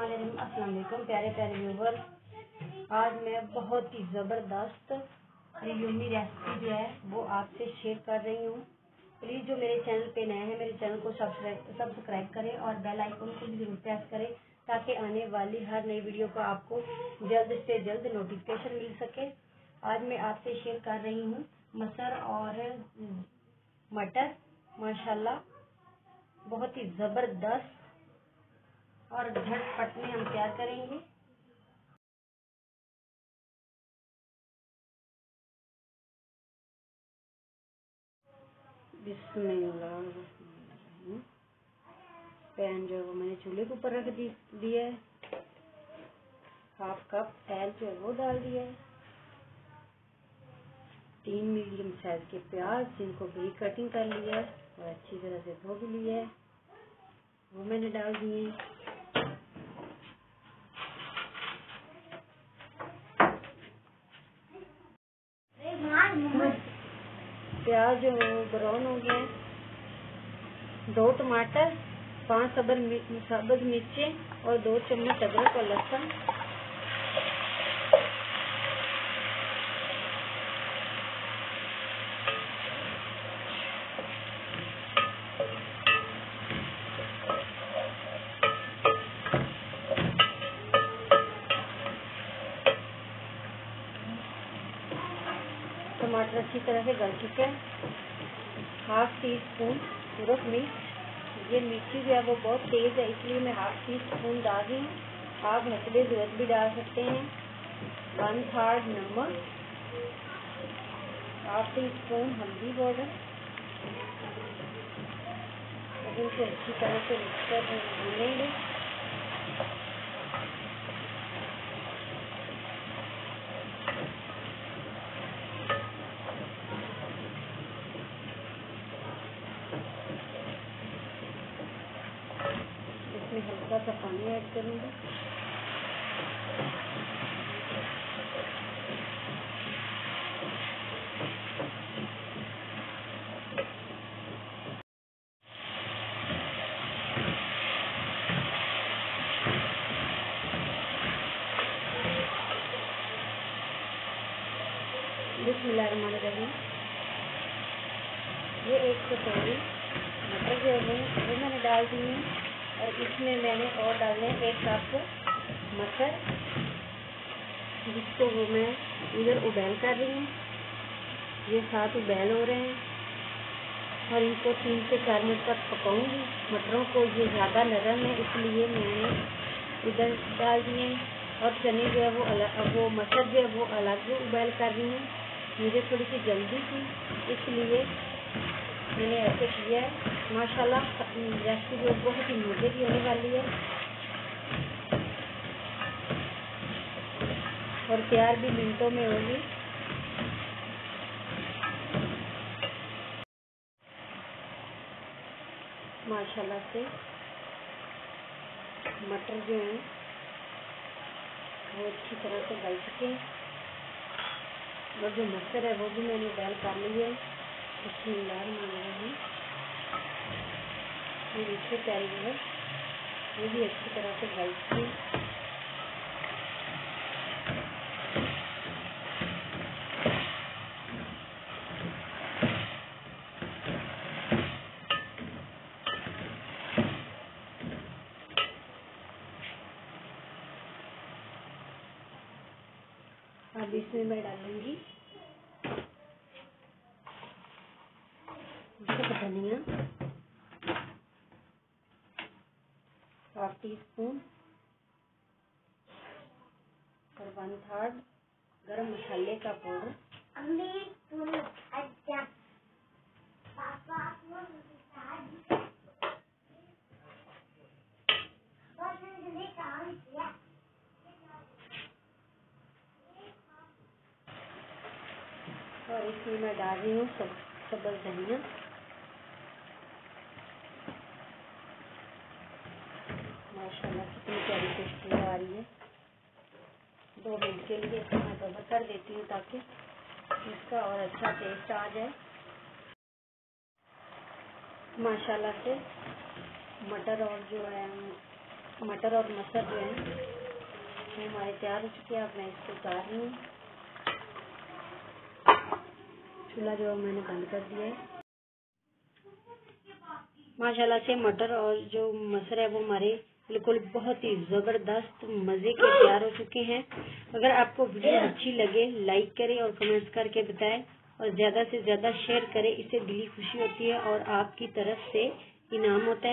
अस्सलाम वालेकुम प्यारे प्यारे व्यूवर। आज मैं बहुत ही ज़बरदस्त यम्मी रेसिपी जो है वो आपसे शेयर कर रही हूँ। प्लीज़ जो मेरे चैनल पे नए हैं मेरे चैनल को सब्सक्राइब करें और बेल आइकन को भी जरूर प्रेस करें ताकि आने वाली हर नई वीडियो को आपको जल्द से जल्द नोटिफिकेशन मिल सके। आज मैं आपसे शेयर कर रही हूँ मटर और मटर, माशाल्लाह बहुत ही ज़बरदस्त और झटपट में हम तैयार करेंगे। बिस्मिल्लाह। पैन जो है वो मैंने चूल्हे के ऊपर रख दिया है। हाफ कप तेल जो है वो डाल दिया है। 3 मीडियम साइज के प्याज जिनको बारीक कटिंग कर लिया है और अच्छी तरह से धो भी लिया है वो मैंने डाल दिए हैं। प्याज जो है वो ब्राउन हो गया है। 2 टमाटर, 5 सब्ज मिर्चें और 2 चम्मच अदरक और लहसुन। टमाटर अच्छी तरह से गल चुके हैं। हाफ टी स्पून सूरज मिर्च, ये मिर्ची जो है वो बहुत तेज़ है इसलिए मैं हाफ टी स्पून डाल रही हूँ। आप हसबे ज़रूरत भी डाल सकते हैं। 1/3 नमक, हाफ टी स्पून हल्दी पाउडर। इसे अच्छी तरह से मिक्स कर भूनेंगे। इसमें हल्का सा पानी ऐड करूँगी। बिस्मिल्लाहिर्रहमानिर्रहीम। ये 1 कटोरी मटर जो है वो मैंने डाल दी है और इसमें मैंने और डालने 1 कप मटर जिसको वो मैं इधर उबाल कर रही हूँ। ये 7 उबाल हो रहे हैं और इनको 3 से 4 मिनट तक पकाऊंगी। मटरों को ये ज़्यादा नरम है इसलिए मैंने इधर डाल दिए और चने जो है वो मटर जो है वो अलग उबाल कर रही हूँ। मुझे थोड़ी सी जल्दी थी इसलिए मैंने ऐसे किया है। माशाल्लाह रेसिपी जो बहुत ही मज़े की होने वाली है और तैयार भी मिनटों में होगी। माशाल्लाह से मटर जो हैं वो अच्छी तरह से गल चुके हैं और जो मटर है वो भी मैंने उबाल कर लिया है। बिस्मिल्लाहिर्रहमानिर्रहीम। और इससे प्यारी जो है वो भी अच्छी तरह से गल चुकी है। अब इसमें मैं डालूंगी धनिया, हाफ टी स्पून और 1/3 गरम मसाले का पाउडर। और इसमें मैं डाल रही हूँ सब्ज़ धनिया। माशाल्लाह कितनी प्यारी खुशबू आ रही है। 2 मिनट के लिए मैं कवर कर देती हूँ ताकि इसका और अच्छा टेस्ट आ जाए। माशाल्लाह से मटर और जो है मटर और मटर जो है ये हमारे तैयार हो चुके हैं। अब मैं इसको उतार रही हूँ। चूल्हा जो है मैंने बंद कर दिया है। माशाल्लाह से मटर और जो मटर है वो हमारे बिल्कुल बहुत ही ज़बरदस्त मज़े के तैयार हो चुके हैं। अगर आपको वीडियो अच्छी लगे लाइक करें और कमेंट्स करके बताएं और ज़्यादा से ज़्यादा शेयर करें। इससे दिली खुशी होती है और आपकी तरफ से इनाम होता है।